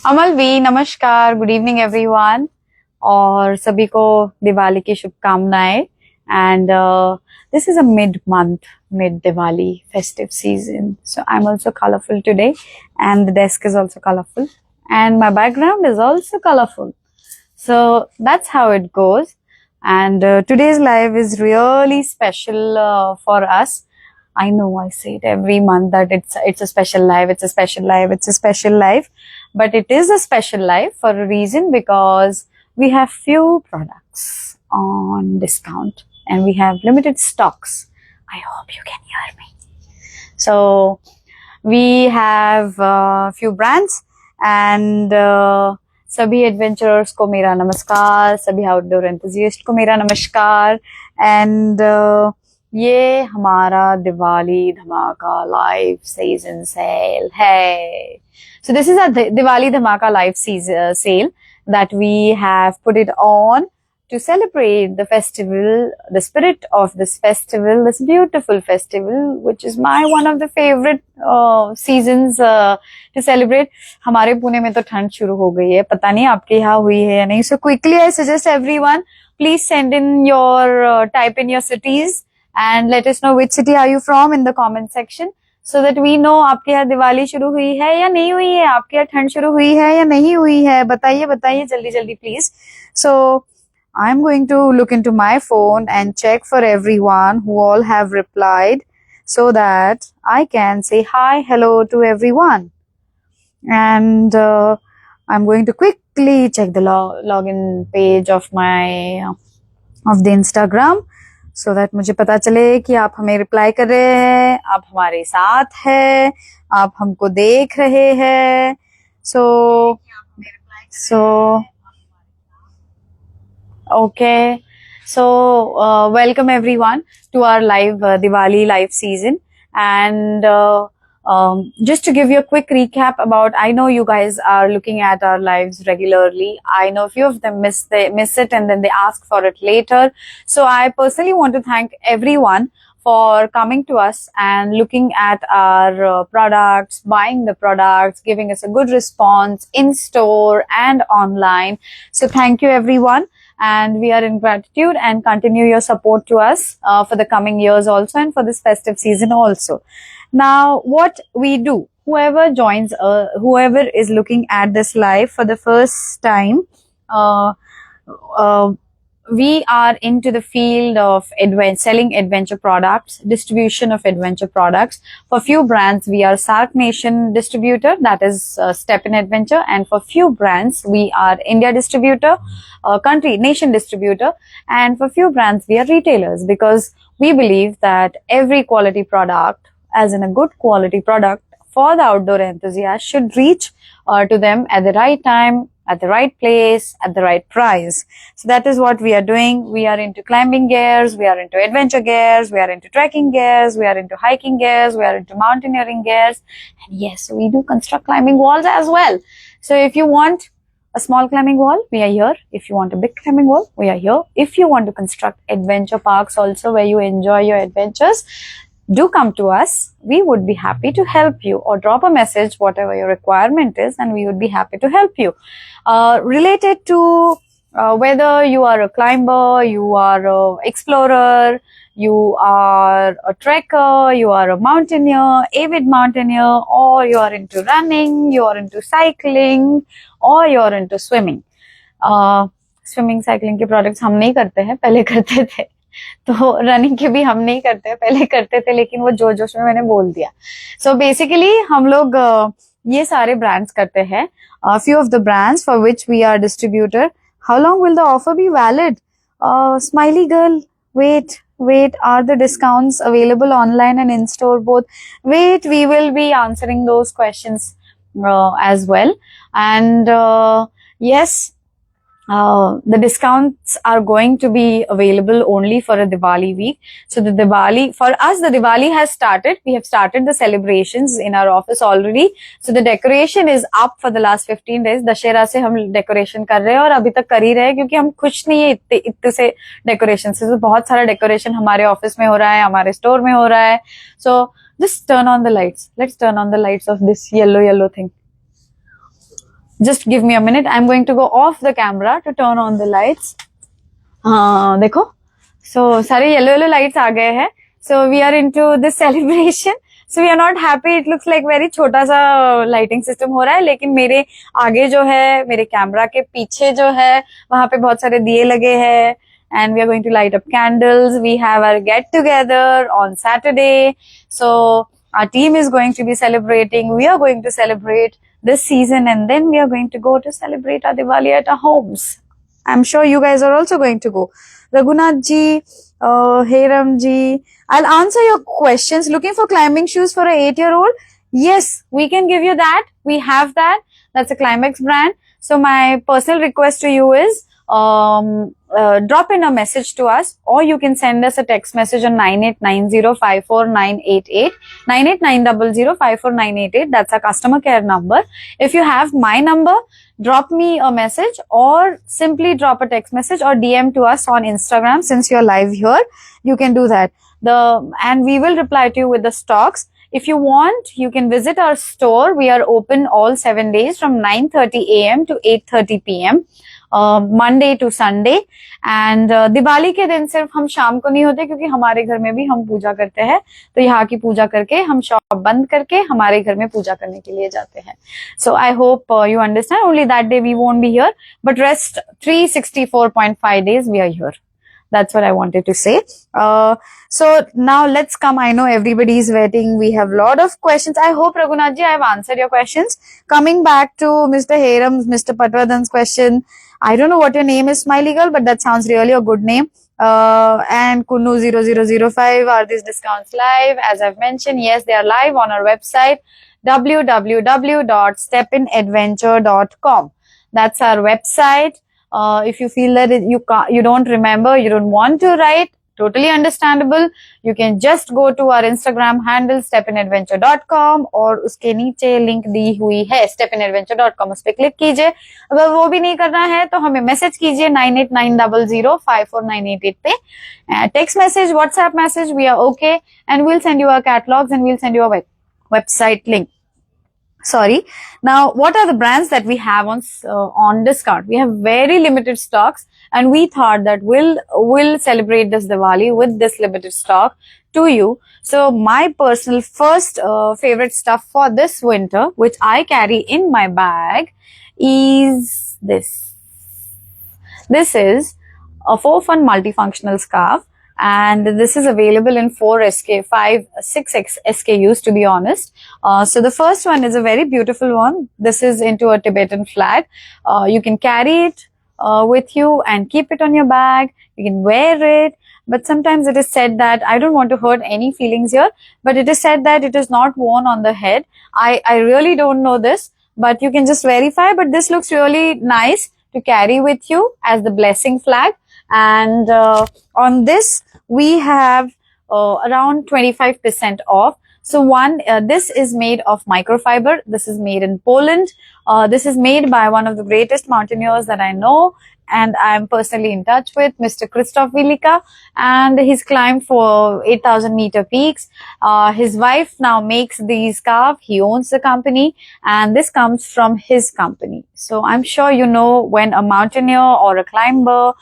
अमल we नमस्कार, good evening everyone. और सभी को दिवाली की शुभकामनाएं। And this is a mid Diwali festive season, so I am also colourful today and the desk is also colourful and my background is also colourful. So that's how it goes. And today's live is really special for us. I know I say it every month that it's a special live, it's a special live, it's a special live. But it is a special live for a reason, because we have few products on discount and we have limited stocks. I hope you can hear me. So we have few brands and सभी adventurers को मेरा नमस्कार, सभी outdoor enthusiast को मेरा नमस्कार। And ये हमारा Diwali dhamaka live season sale है। So this is a Diwali dhamaka live sale that we have put it on to celebrate the festival, the spirit of this festival, this beautiful festival, which is my one of the favorite seasons to celebrate. हमारे पुणे में तो ठंड शुरू हो गई है, पता नहीं आपके यहाँ हुई है या नहीं. So quickly I suggest everyone, please send in your type in your cities and let us know which city are you from in the comment section, so that we know आपके यहाँ दिवाली शुरू हुई है या नहीं हुई है, आपके यहाँ ठंड शुरू हुई है या नहीं हुई है. बताइए बताइए जल्दी जल्दी please. So I'm going to look into my phone and check for everyone who all have replied, so that I can say hi, hello to everyone. And I'm going to quickly check the login page of the Instagram, so that मुझे पता चले कि आप हमें reply कर रहे हैं, आप हमारे साथ हैं, आप हमको देख रहे हैं. So okay, so welcome everyone to our live Diwali live season. And just to give you a quick recap about, I know you guys are looking at our lives regularly. I know a few of them miss it and then they ask for it later. So I personally want to thank everyone for coming to us and looking at our products, buying the products, giving us a good response in store and online. So thank you everyone. And we are in gratitude and continue your support to us for the coming years also, and for this festive season also. Now, what we do, whoever joins, whoever is looking at this live for the first time, we are into the field of selling adventure products, distribution of adventure products. For few brands, we are Sark Nation distributor, that is Step in Adventure. And for few brands, we are India distributor, nation distributor. And for few brands, we are retailers, because we believe that every quality product, as in a good quality product for the outdoor enthusiast, should reach to them at the right time, at the right place, at the right price. So that is what we are doing. We are into climbing gears, we are into adventure gears, we are into trekking gears, we are into hiking gears, we are into mountaineering gears. And yes, we do construct climbing walls as well. So if you want a small climbing wall, we are here. If you want a big climbing wall, we are here. If you want to construct adventure parks also, where you enjoy your adventures, do come to us. We would be happy to help you, or drop a message, whatever your requirement is, and we would be happy to help you. Related to whether you are a climber, you are an explorer, you are a trekker, you are a mountaineer, avid mountaineer, or you are into running, you are into cycling, or you are into swimming. Swimming, cycling के products हम नहीं करते हैं, पहले करते थे. तो running के भी हम नहीं करते, पहले करते थे, लेकिन वो जोश में मैंने बोल दिया. सो बेसिकली हम लोग ये सारे ब्रांड्स करते हैं. Few of the brands for which we are distributor. How long will the offer be valid? Smiley girl, wait, are the discounts available online and in store both? Wait, we will be answering those questions as well. And yes, the discounts are going to be available only for a Diwali week. So for us, the Diwali has started. We have started the celebrations in our office already. So the decoration is up for the last 15 days. Dussehra से हम decoration कर रहे हैं, और अभी तक कर ही रहे हैं, क्योंकि हम खुश नहीं है इतने से decoration से. तो बहुत सारा decoration हमारे office में हो रहा है, हमारे store में हो रहा है. So just turn on the lights. Let's turn on the lights of this yellow thing. Just give me a minute. I'm going to go off the camera to turn on the lights. हाँ देखो, so सारे yellow lights आ गए हैं. So we are into this celebration. So we are not happy. It looks like very छोटा सा lighting system हो रहा है, लेकिन मेरे आगे जो है, मेरे कैमरा के पीछे जो है, वहाँ पे बहुत सारे दिए लगे हैं. And we are going to light up candles. We have our get together on Saturday. So our team is going to be celebrating. We are going to celebrate this season, and then we are going to go to celebrate our Diwali at our homes. I'm sure you guys are also going to go. Raghunath ji, Heram ji, I'll answer your questions. Looking for climbing shoes for an 8-year-old? Yes, we can give you that. We have that. That's a Climax brand. So my personal request to you is drop in a message to us, or you can send us a text message on 9890549888, 9890054988. That's our customer care number. If you have my number, drop me a message, or simply drop a text message or DM to us on Instagram. Since you're live here, you can do that. And we will reply to you with the stocks. If you want, you can visit our store. We are open all 7 days from 9:30 a.m. to 8:30 p.m. Monday to Sunday. And Diwali के दिन सिर्फ हम शाम को नहीं होते, क्योंकि हमारे घर में भी हम पूजा करते हैं. तो यहाँ की पूजा करके हम शॉप बंद करके हमारे घर में पूजा करने के लिए जाते हैं. So I hope you understand. Only that day we won't be here, but rest 364.5 days we are here. That's what I wanted to say. So now let's come. I know everybody is waiting. We have a lot of questions. I hope, Raghunath ji, I have answered your questions. Coming back to Mr. Heram's, Mr. Patwardhan's question. I don't know what your name is, Smiley Girl, but that sounds really a good name. And Kunu0005, are these discounts live? As I've mentioned, yes, they are live on our website, www.stepinadventure.com. That's our website. If you feel that you don't remember, you don't want to write, totally understandable. You can just go to our Instagram handle stepinadventure.com, और उसके नीचे link दी हुई है stepinadventure.com, उस पे click कीजिए. अगर वो भी नहीं करना है तो हमें मैसेज कीजिए 9890054988 पे. Text message, WhatsApp message, we are okay, and we'll send you our catalogs and we'll send you a website link. Sorry. Now, what are the brands that we have on discount? We have very limited stocks, and we thought that we'll celebrate this Diwali with this limited stock to you. So my personal first favorite stuff for this winter, which I carry in my bag, is this. This is a 4-fun multifunctional scarf, and this is available in 6 SKUs, to be honest. So the first one is a very beautiful one. This is into a Tibetan flag. You can carry it with you and keep it on your bag. You can wear it. But sometimes it is said that, I don't want to hurt any feelings here, but it is said that it is not worn on the head. I really don't know this, but you can just verify. But this looks really nice to carry with you as the blessing flag. And on this, we have around 25% off. So this is made of microfiber. This is made in Poland. This is made by one of the greatest mountaineers that I know, and I'm personally in touch with, Mr. Krzysztof Wielika, and he's climbed for 8,000 meter peaks. His wife now makes these scarves. He owns the company, and this comes from his company. So I'm sure you know, when a mountaineer or a climber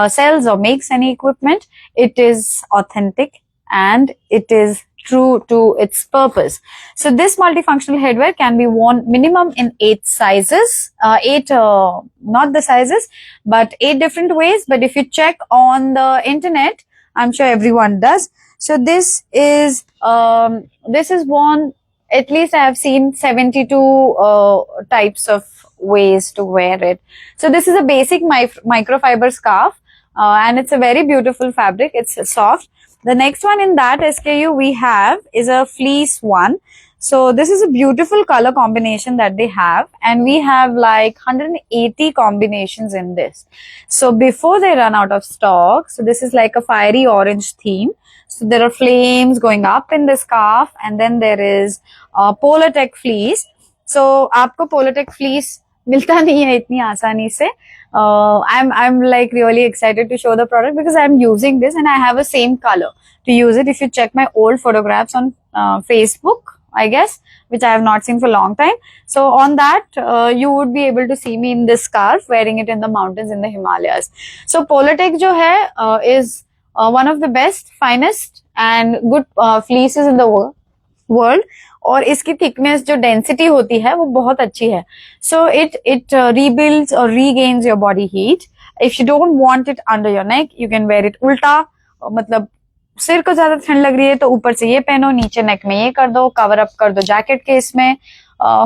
sells or makes any equipment, it is authentic and it is true to its purpose. So this multifunctional headwear can be worn minimum in 8 sizes, not the sizes, but 8 different ways. But if you check on the internet, I'm sure everyone does. So this is worn, at least I have seen 72 types of ways to wear it. So this is a basic microfiber scarf, and it's a very beautiful fabric. It's soft. The next one in that SKU we have is a fleece one. So this is a beautiful color combination that they have, and we have like 180 combinations in this. So before they run out of stock, so this is like a fiery orange theme. So there are flames going up in the scarf, and then there is Polartec fleece. So आपको Polartec fleece मिलता नहीं है इतनी आसानी से. I'm like really excited to show the product because I'm using this and I have a same color to use it. If you check my old photographs on Facebook, I guess, which I have not seen for a long time. So on that, you would be able to see me in this scarf, wearing it in the mountains in the Himalayas. So Polartec जो है is one of the best, finest and good fleeces in the world. और इसकी thickness जो density होती है वो बहुत अच्छी है. So it rebuilds or regains your body heat. If you don't want it under your neck, you can wear it उल्टा. मतलब सिर को ज्यादा ठंड लग रही है तो ऊपर से ये पहनो, नीचे नेक में ये कर दो, कवर अप कर दो जैकेट के इसमें,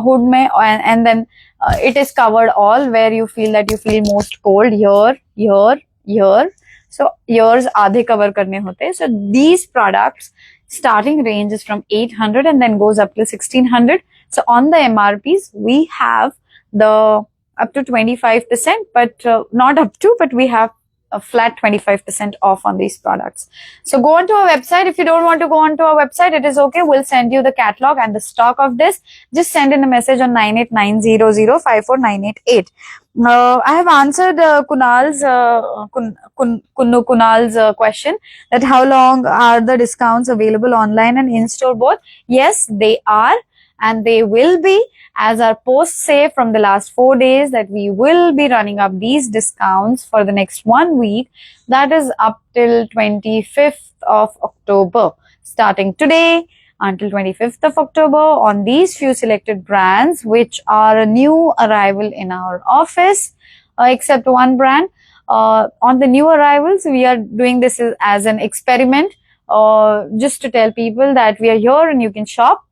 हुड में, and then it is covered all where you feel that you feel most cold, here. So ears आधे cover करने होते हैं. So these products starting range is from 800 and then goes up to 1600. So on the MRPs we have the up to 25%, but not up to, but we have a flat 25% off on these products. So go onto our website. If you don't want to go onto our website, it is okay. We'll send you the catalog and the stock of this. Just send in a message on 9890054988. I have answered Kunal's question that how long are the discounts available online and in-store both? Yes, they are, and they will be, as our posts say from the last 4 days, that we will be running up these discounts for the next 1 week. That is up till 25th of October. Starting today until 25th of October on these few selected brands, which are a new arrival in our office, except one brand. On the new arrivals, we are doing this as an experiment, just to tell people that we are here and you can shop.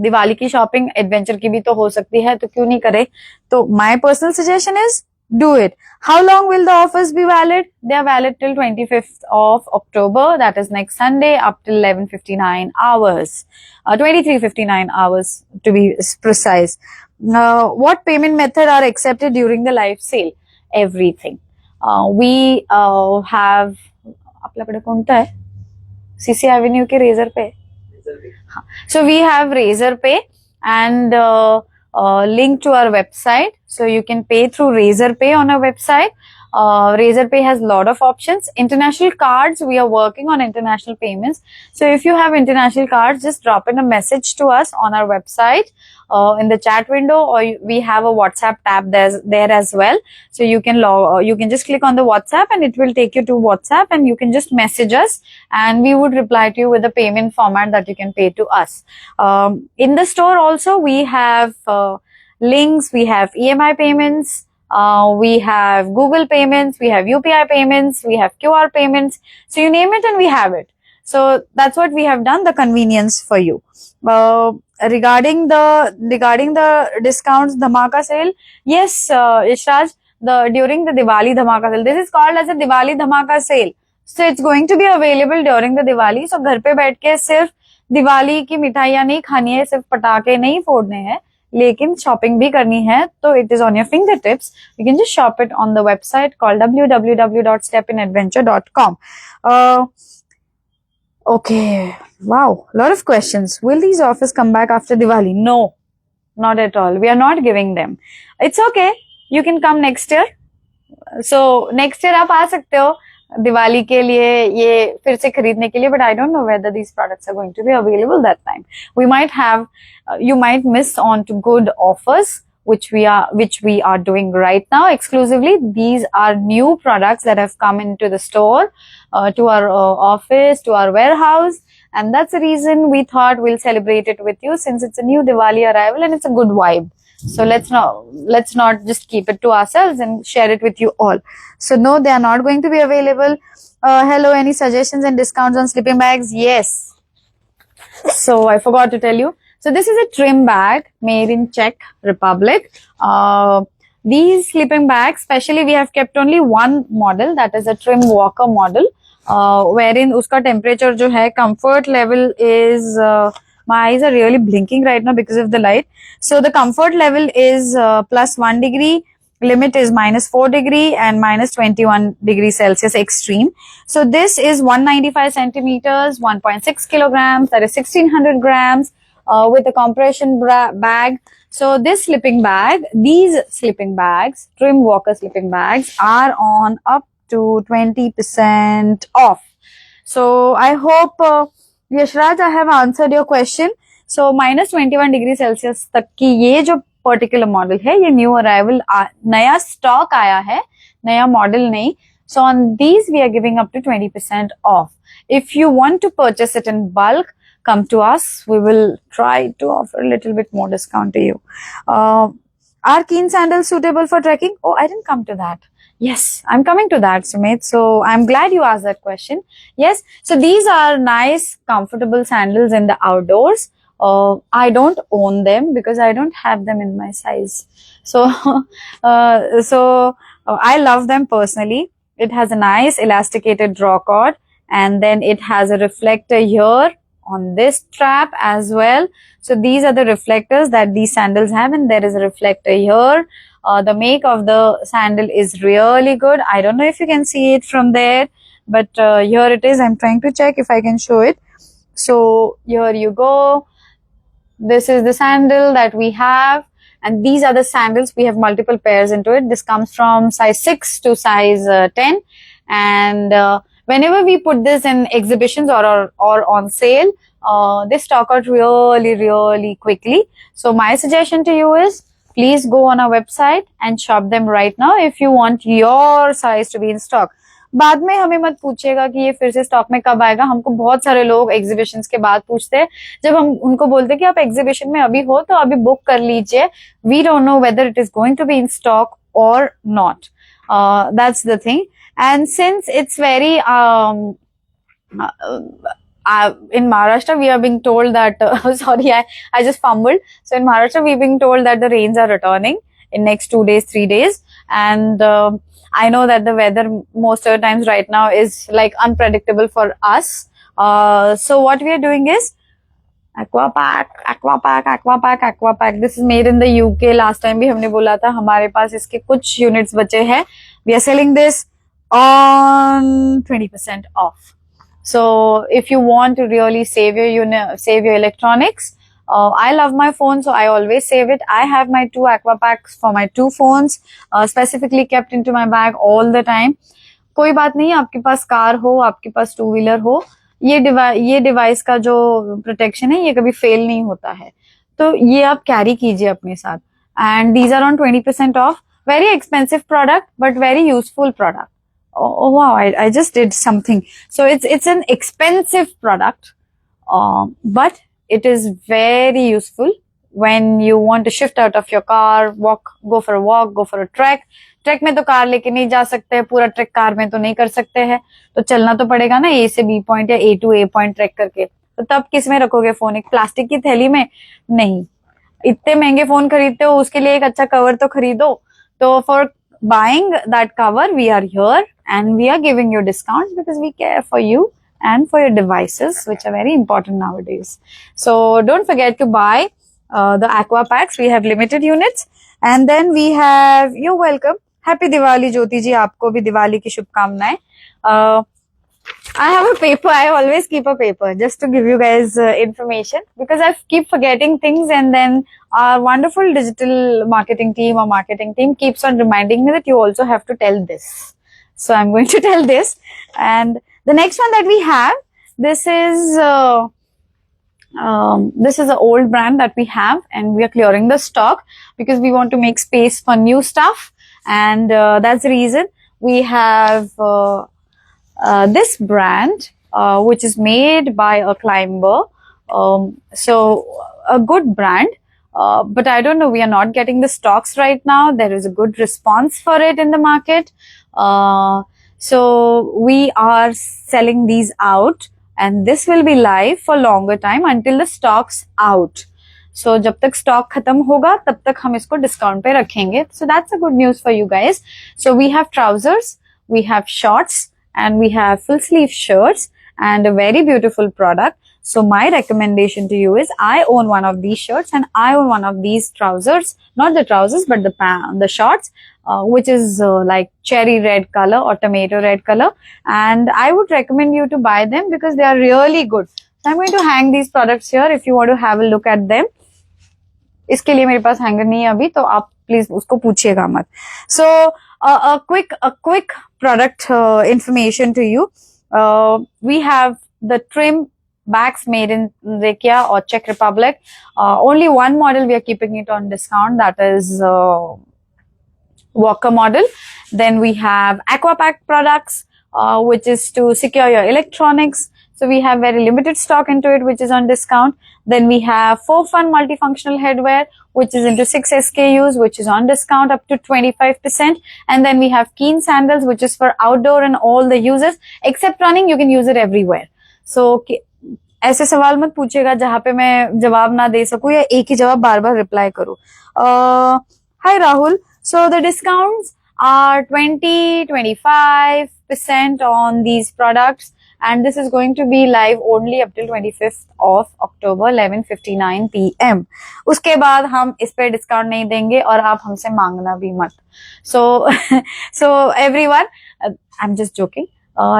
Diwali की shopping adventure की भी तो हो सकती है, तो क्यों नहीं करे. तो my personal suggestion is do it. How long will the offers be valid? They are valid till 25th of October, that is next Sunday, up till 11:59 hours, 23:59 hours to be precise. What payment method are accepted during the live sale? Everything. We have, आपल्याकडे कोणता आहे? CC Avenue के razor पे. So we have Razorpay and link to our website. So you can pay through Razorpay on our website. Razorpay has a lot of options. International cards, we are working on international payments. So if you have international cards, just drop in a message to us on our website in the chat window, or we have a WhatsApp tab there as well. So you can just click on the WhatsApp and it will take you to WhatsApp, and you can just message us and we would reply to you with the payment format that you can pay to us. In the store also, we have links, we have EMI payments, we have Google payments, we have UPI payments, we have QR payments. So you name it and we have it. So that's what we have done, the convenience for you. Regarding the discounts, Dhamaka sale, yes, Ishraj, during the Diwali Dhamaka sale, this is called as a Diwali Dhamaka sale. So it's going to be available during the Diwali. So घर पे बैठ के सिर्फ दिवाली की मिठाइयाँ नहीं खानी है, सिर्फ पटाखे नहीं फोड़ने हैं, लेकिन शॉपिंग भी करनी है, तो it is on your fingertips. You can just shop it on the website called www.stepinadventure.com. Okay, wow, a lot of questions. Will these offers come back after Diwali? No, not at all. We are not giving them. It's okay. You can come next year. So next year आप आ सकते हो दिवाली के लिए ये फिर से खरीदने के लिए, but I don't know whether these products are going to be available that time. We might have, you might miss on to good offers which we are doing right now exclusively. These are new products that have come into the store, to our office, to our warehouse, and that's the reason we thought we'll celebrate it with you, since it's a new Diwali arrival and it's a good vibe. So let's not just keep it to ourselves and share it with you all. So no, they are not going to be available. Hello, any suggestions and discounts on sleeping bags? Yes. So I forgot to tell you. So this is a trim bag made in Czech Republic. These sleeping bags, especially we have kept only one model, that is a trim walker model, wherein uska temperature jo hai, comfort level is, my eyes are really blinking right now because of the light. So the comfort level is +1 degree, limit is -4 degree and -21 degrees Celsius extreme. So this is 195 centimeters, 1.6 kilograms, that is 1600 grams, with a compression bag. So this sleeping bag, these sleeping bags, trim walker sleeping bags, are on up to 20% off. So I hope, Yashraj, I have answered your question. So -21 degree Celsius तक की ये जो particular model है, ये new arrival, नया stock आया है, नया मॉडल नहीं. So on these we are giving up to 20% off. If you want to purchase it in bulk, come to us. We will try to offer a little bit more discount to you. Are Keen sandals suitable for trekking? Oh, I didn't come to that. Yes, I'm coming to that, Sumit. So I'm glad you asked that question. Yes, so these are nice, comfortable sandals in the outdoors. I don't own them because I don't have them in my size. So, I love them personally. It has a nice elasticated draw cord, and then it has a reflector here on this strap as well. So these are the reflectors that these sandals have, and there is a reflector here. The make of the sandal is really good. I don't know if you can see it from there, but here it is. I'm trying to check if I can show it. So here you go. This is the sandal that we have, and these are the sandals. We have multiple pairs into it. This comes from size 6 to size 10, and whenever we put this in exhibitions or on sale, they stock out really quickly. So my suggestion to you is, please go on our website and shop them right now if you want your size to be in stock. बाद में हमें मत पूछिएगा कि ये फिर से stock में कब आएगा. हमको बहुत सारे लोग एग्जीबिशंस के बाद पूछते हैं. जब हम उनको बोलते हैं कि आप एग्जीबिशन में अभी हो तो अभी बुक कर लीजिए, we don't know whether it is going to be in stock और not. That's the thing. And since it's very in Maharashtra, we are being told that sorry, I just fumbled. So in Maharashtra, we're being told that the rains are returning in next 2 days, 3 days, and I know that the weather most of the times right now is like unpredictable for us. So what we are doing is Aquapack. This is made in the UK. Last time भी हमने बोला था, हमारे पास इसके कुछ units बचे हैं. We are selling this on 20% off. So if you want to really save your electronics, I love my phone, so I always save it. I have my 2 Aquapacks for my 2 phones, specifically kept into my bag all the time. कोई बात नहीं, आपके पास car हो, आपके पास 2 wheeler हो, ये device का जो प्रोटेक्शन है ये कभी फेल नहीं होता है, तो ये आप कैरी कीजिए अपने साथ. And these are on 20% off. Very expensive product, but very useful product. Oh wow, I just did something. So it's an expensive product, but it is very useful when you want to shift out of your car, go for a walk, go for a trek. Track में तो car लेके नहीं जा सकते हैं, पूरा track car में तो नहीं कर सकते हैं, तो चलना तो पड़ेगा ना ए से बी पॉइंट या ए टू ए पॉइंट ट्रैक करके. तो तब किस में रखोगे फोन? एक प्लास्टिक की थैली में? नहीं. इतने महंगे फोन खरीदते हो, उसके लिए एक अच्छा कवर तो खरीदो. तो for buying that cover, we are here and we are giving you discounts because we care for you and for your devices, which are very important nowadays. So don't forget to buy the aqua packs. We have limited units, and then we have, you're welcome. Happy Diwali, Jyoti ji. आपको भी दिवाली की शुभकामनाएं. I have a paper. I always keep a paper just to give you guys information, because I keep forgetting things, and then our wonderful digital marketing team keeps on reminding me that you also have to tell this. So I'm going to tell this. And the next one that we have, this is an old brand that we have, and we are clearing the stock because we want to make space for new stuff, and that's the reason we have this brand, which is made by a climber. So a good brand, but I don't know, we are not getting the stocks right now. There is a good response for it in the market. So we are selling these out, and this will be live for longer time until the stock's out. So जब तक stock खत्म होगा तब तक हम इसको discount पे रखेंगे. So that's a good news for you guys. So we have trousers, we have shorts, and we have full sleeve shirts, and a very beautiful product. So my recommendation to you is, I own one of these shirts and I own one of these trousers, not the trousers but the shorts, which is like cherry red color or tomato red color, and I would recommend you to buy them because they are really good. So I'm going to hang these products here if you want to have a look at them. इसके लिए मेरे पास hanger नहीं है अभी, तो आप please उसको पूछिएगा मत. So a quick product information to you. We have the trim bags made in Czechia or Czech Republic. Only one model we are keeping it on discount, that is Walker model. Then we have Aquapack products, which is to secure your electronics. So we have very limited stock into it, which is on discount. Then we have For Fun multifunctional headwear, which is into 6 SKUs, which is on discount up to 25%. And then we have Keen sandals, which is for outdoor and all the uses. Except running, you can use it everywhere. So ऐसे सवाल मत पूछेगा जहाँ पे मैं जवाब ना दे सकूं या एक ही जवाब बार बार रिप्लाई करूं. Hi Rahul. So the discounts are 20-25% on these products, and this is going to be live only up till 25th of October 11:59 PM. उसके बाद हम इस पे डिस्काउंट नहीं देंगे और आप हमसे मांगना भी मत. So everyone, I'm just joking.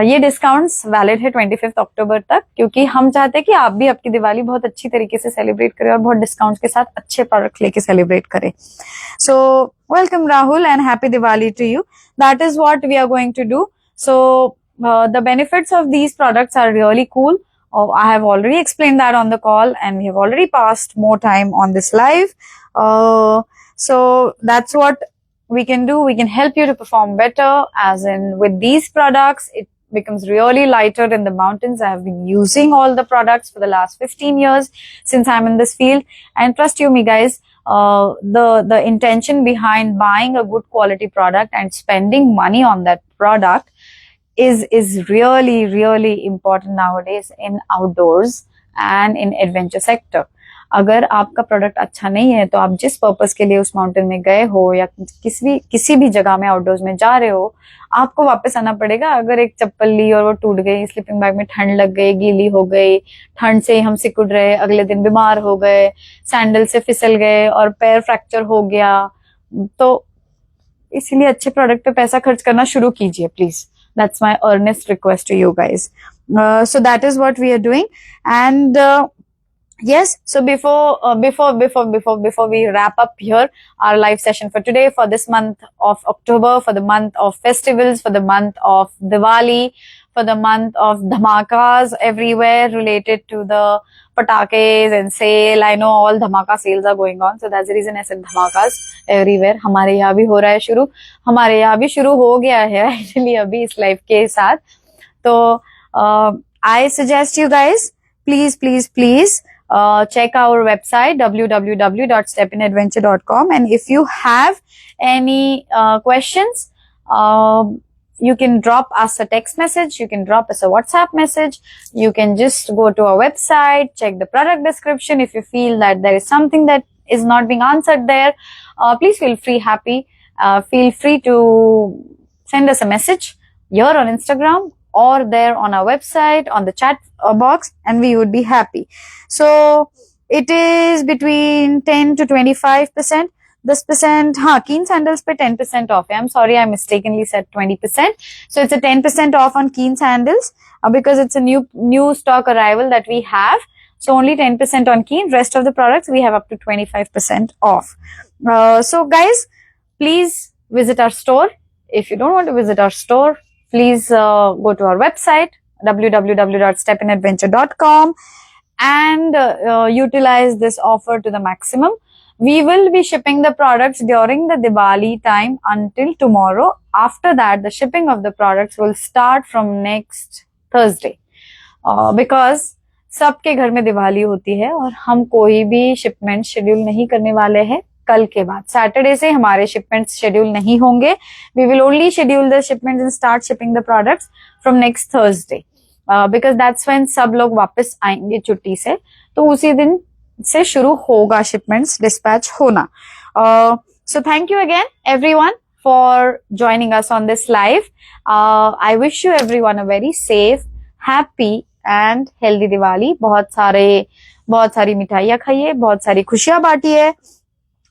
ये डिस्काउंट्स वैलिड है 25 अक्टूबर तक, क्योंकि हम चाहते हैं कि आप भी आपकी दिवाली बहुत अच्छी तरीके से सेलिब्रेट करें और बहुत डिस्काउंट्स के साथ अच्छे प्रोडक्ट लेके सेलिब्रेट करें. So welcome Rahul and happy Diwali to you. That is what we are going to do. So the benefits of these products are really cool. I have already explained that on the call, and we have already passed more time on this live. So that's what we can do. We can help you to perform better, as in with these products it becomes really lighter in the mountains. I have been using all the products for the last 15 years since I'm in this field, and trust you me guys, the intention behind buying a good quality product and spending money on that product is really important nowadays in outdoors and in adventure sector. अगर आपका product अच्छा नहीं है तो आप जिस purpose के लिए उस माउंटेन में गए हो या किसी भी जगह में आउटडोर्स में जा रहे हो, आपको वापस आना पड़ेगा. अगर एक चप्पल ली और वो टूट गई, स्लीपिंग बैग में ठंड लग गई, गीली हो गई, ठंड से हम सिकुड़ रहे, अगले दिन बीमार हो गए, सैंडल से फिसल गए और पैर फ्रैक्चर हो गया, तो इसीलिए अच्छे प्रोडक्ट पे पैसा खर्च करना शुरू कीजिए please. That's my earnest request to you guys. So that is what we are doing. And yes, so before we wrap up here our live session for today, for this month of October, for the month of festivals, for the month of Diwali, for the month of dhamakas everywhere related to the patakes and sale. I know all dhamaka sales are going on, so that's the reason I said dhamakas everywhere. हमारे यहाँ भी हो रहा है शुरू, हमारे यहाँ भी शुरू हो गया है actually अभी इस live के साथ. तो I suggest you guys, please check our website www.stepinadventure.com, and if you have any questions, you can drop us a text message, you can drop us a WhatsApp message, you can just go to our website, check the product description. If you feel that there is something that is not being answered there, please feel free to send us a message here on Instagram or there on our website on the chat box, and we would be happy. So it is between 10 to 25%. 10%, Keen sandals पे 10% off. I'm sorry, I mistakenly said 20%. So it's a 10% off on Keen sandals because it's a new stock arrival that we have. So only 10% on Keen. Rest of the products we have up to 25% off. So guys, please visit our store. If you don't want to visit our store, please go to our website www.stepinadventure.com and utilize this offer to the maximum. We will be shipping the products during the Diwali time until tomorrow. After that, the shipping of the products will start from next Thursday. Because सबके घर में दिवाली होती है और हम कोई भी shipment schedule नहीं करने वाले हैं कल के बाद. सैटरडे से हमारे शिपमेंट्स शेड्यूल नहीं होंगे. We will only schedule the shipments and start shipping the products from next Thursday. Because that's when सब लोग वापस आएंगे छुट्टी से, तो उसी दिन से शुरू होगा शिपमेंट्स डिस्पैच होना. So thank you again everyone for joining us on this live. I wish you everyone a very safe, happy and healthy Diwali. बहुत सारी मिठाइयाँ खाइए, बहुत सारी खुशियाँ बांटिए.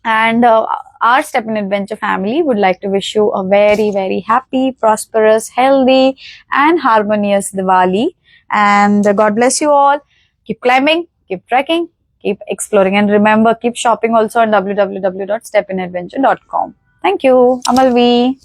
And our Step in Adventure family would like to wish you a very happy, prosperous, healthy and harmonious Diwali. And God bless you all. Keep climbing, keep trekking, keep exploring, and remember, keep shopping also on www.stepinadventure.com. Thank you. Amalvi.